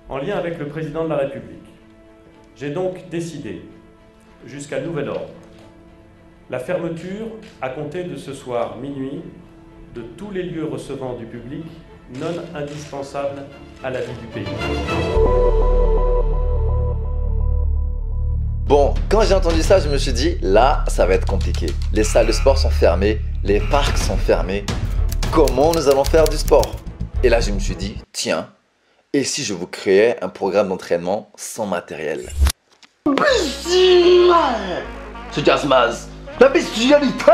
en lien avec le président de la République. J'ai donc décidé, jusqu'à nouvel ordre, la fermeture, à compter de ce soir minuit, de tous les lieux recevant du public non indispensables à la vie du pays. Bon, quand j'ai entendu ça, je me suis dit, là, ça va être compliqué. Les salles de sport sont fermées, les parcs sont fermés. Comment nous allons faire du sport? Et là, je me suis dit, tiens, et si je vous créais un programme d'entraînement sans matériel? C'est Jazzmaz, la bestialité.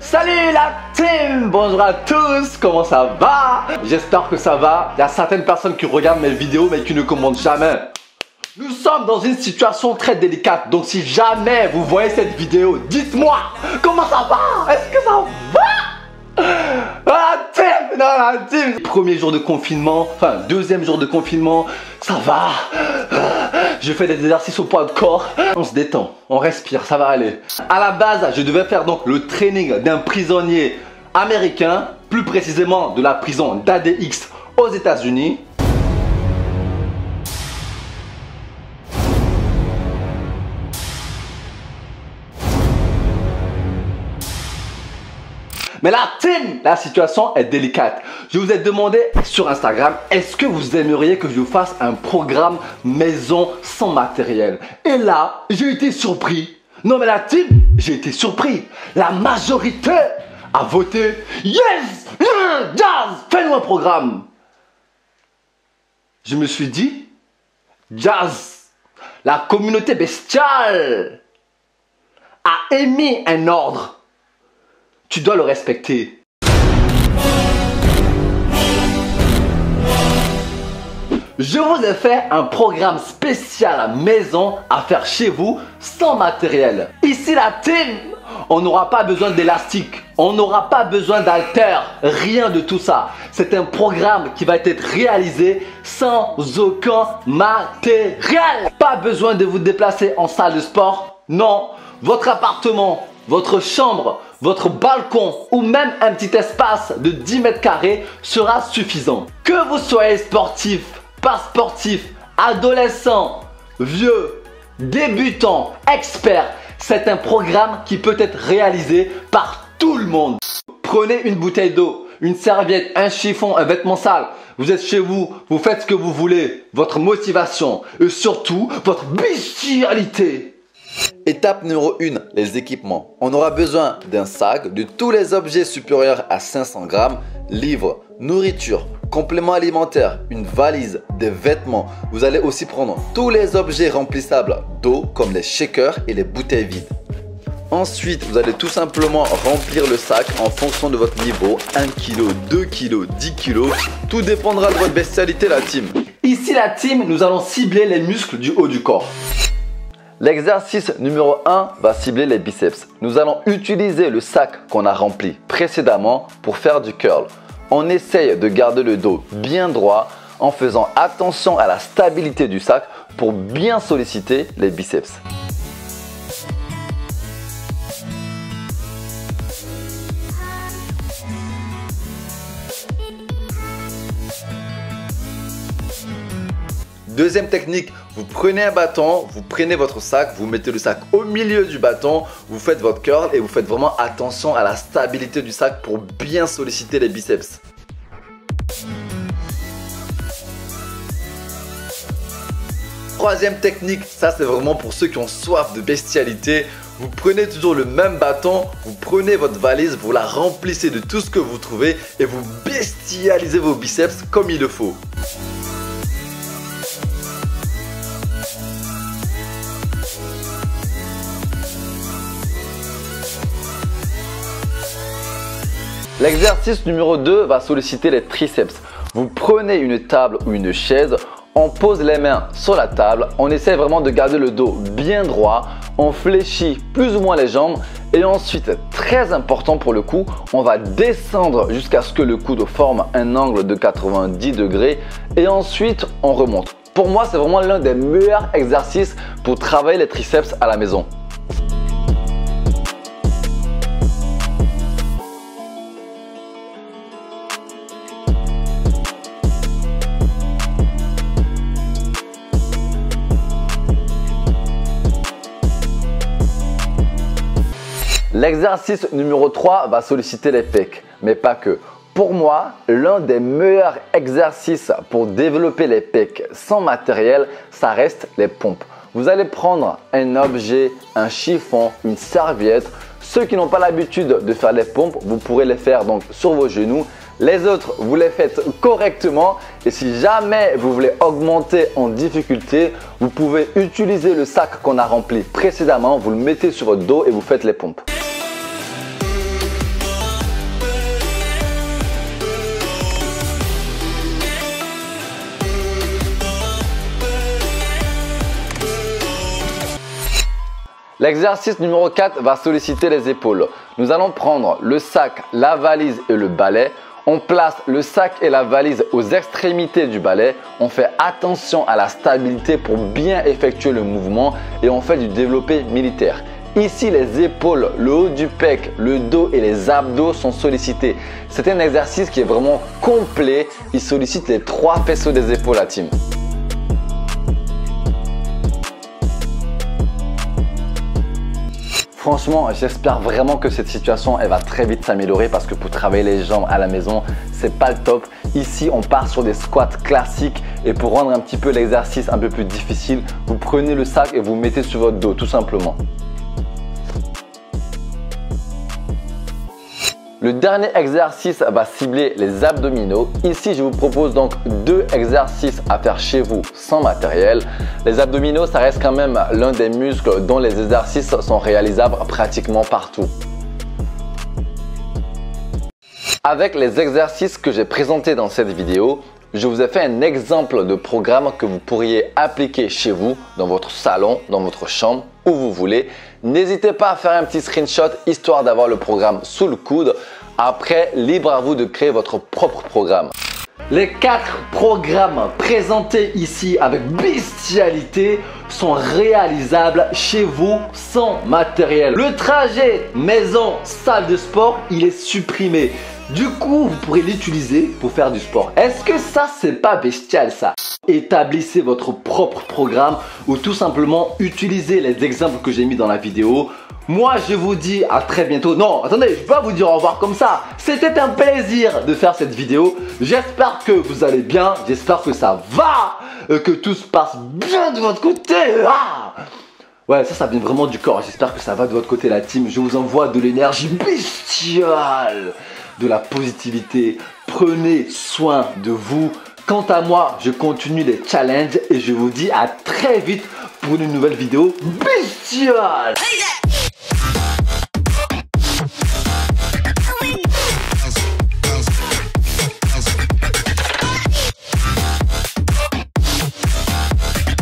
Salut la team, bonjour à tous, comment ça va? J'espère que ça va. Il y a certaines personnes qui regardent mes vidéos mais qui ne commentent jamais. Nous sommes dans une situation très délicate, donc si jamais vous voyez cette vidéo, dites-moi comment ça va? Est-ce que ça va? La team, non, la team. Premier jour de confinement, enfin deuxième jour de confinement, ça va. Je fais des exercices au poids de corps. On se détend, on respire, ça va aller. À la base, je devais faire donc le training d'un prisonnier américain, plus précisément de la prison d'ADX aux États-Unis. Mais la team, la situation est délicate. Je vous ai demandé sur Instagram, est-ce que vous aimeriez que je vous fasse un programme maison sans matériel? Et là, j'ai été surpris. Non mais la team, j'ai été surpris. La majorité a voté yes, Jazz, fais-nous un programme. Je me suis dit, Jazz, la communauté bestiale a émis un ordre. Tu dois le respecter. Je vous ai fait un programme spécial maison à faire chez vous sans matériel. Ici la team, on n'aura pas besoin d'élastique, on n'aura pas besoin d'haltères, rien de tout ça. C'est un programme qui va être réalisé sans aucun matériel. Pas besoin de vous déplacer en salle de sport, non. Votre appartement, votre chambre, votre balcon ou même un petit espace de 10 mètres carrés sera suffisant. Que vous soyez sportif, pas sportif, adolescent, vieux, débutant, expert, c'est un programme qui peut être réalisé par tout le monde. Prenez une bouteille d'eau, une serviette, un chiffon, un vêtement sale. Vous êtes chez vous, vous faites ce que vous voulez. Votre motivation et surtout votre bestialité. Étape numéro 1, les équipements. On aura besoin d'un sac, de tous les objets supérieurs à 500 grammes, livres, nourriture, compléments alimentaires, une valise, des vêtements. Vous allez aussi prendre tous les objets remplissables d'eau comme les shakers et les bouteilles vides. Ensuite, vous allez tout simplement remplir le sac en fonction de votre niveau, 1 kg, 2 kg, 10 kg. Tout dépendra de votre bestialité la team. Ici la team, nous allons cibler les muscles du haut du corps. L'exercice numéro 1 va cibler les biceps. Nous allons utiliser le sac qu'on a rempli précédemment pour faire du curl. On essaye de garder le dos bien droit en faisant attention à la stabilité du sac pour bien solliciter les biceps. Deuxième technique, vous prenez un bâton, vous prenez votre sac, vous mettez le sac au milieu du bâton, vous faites votre curl et vous faites vraiment attention à la stabilité du sac pour bien solliciter les biceps. Troisième technique, ça c'est vraiment pour ceux qui ont soif de bestialité. Vous prenez toujours le même bâton, vous prenez votre valise, vous la remplissez de tout ce que vous trouvez et vous bestialisez vos biceps comme il le faut. L'exercice numéro 2 va solliciter les triceps. Vous prenez une table ou une chaise, on pose les mains sur la table, on essaie vraiment de garder le dos bien droit, on fléchit plus ou moins les jambes et ensuite, très important pour le coup, on va descendre jusqu'à ce que le coude forme un angle de 90 degrés et ensuite on remonte. Pour moi, c'est vraiment l'un des meilleurs exercices pour travailler les triceps à la maison. L'exercice numéro 3 va solliciter les pecs, mais pas que. Pour moi, l'un des meilleurs exercices pour développer les pecs sans matériel, ça reste les pompes. Vous allez prendre un objet, un chiffon, une serviette. Ceux qui n'ont pas l'habitude de faire les pompes, vous pourrez les faire donc sur vos genoux. Les autres, vous les faites correctement. Et si jamais vous voulez augmenter en difficulté, vous pouvez utiliser le sac qu'on a rempli précédemment. Vous le mettez sur votre dos et vous faites les pompes. L'exercice numéro 4 va solliciter les épaules. Nous allons prendre le sac, la valise et le balai. On place le sac et la valise aux extrémités du balai. On fait attention à la stabilité pour bien effectuer le mouvement et on fait du développé militaire. Ici, les épaules, le haut du pec, le dos et les abdos sont sollicités. C'est un exercice qui est vraiment complet. Il sollicite les 3 faisceaux des épaules, la team. Franchement, j'espère vraiment que cette situation elle va très vite s'améliorer parce que pour travailler les jambes à la maison, c'est pas le top. Ici, on part sur des squats classiques et pour rendre un petit peu l'exercice un peu plus difficile, vous prenez le sac et vous mettez sur votre dos tout simplement. Le dernier exercice va cibler les abdominaux. Ici, je vous propose donc 2 exercices à faire chez vous sans matériel. Les abdominaux, ça reste quand même l'un des muscles dont les exercices sont réalisables pratiquement partout. Avec les exercices que j'ai présentés dans cette vidéo, je vous ai fait un exemple de programme que vous pourriez appliquer chez vous, dans votre salon, dans votre chambre, où vous voulez. N'hésitez pas à faire un petit screenshot histoire d'avoir le programme sous le coude. Après, libre à vous de créer votre propre programme. Les 4 programmes présentés ici avec bestialité sont réalisables chez vous sans matériel. Le trajet maison-salle de sport, il est supprimé. Du coup, vous pourrez l'utiliser pour faire du sport. Est-ce que ça, c'est pas bestial ça? Établissez votre propre programme ou tout simplement utilisez les exemples que j'ai mis dans la vidéo. Moi, je vous dis à très bientôt. Non, attendez, je ne peux pas vous dire au revoir comme ça. C'était un plaisir de faire cette vidéo. J'espère que vous allez bien. J'espère que ça va. Que tout se passe bien de votre côté. Ah! Ouais, ça vient vraiment du corps. J'espère que ça va de votre côté, la team. Je vous envoie de l'énergie bestiale, de la positivité. Prenez soin de vous. Quant à moi, je continue les challenges et je vous dis à très vite pour une nouvelle vidéo bestiale.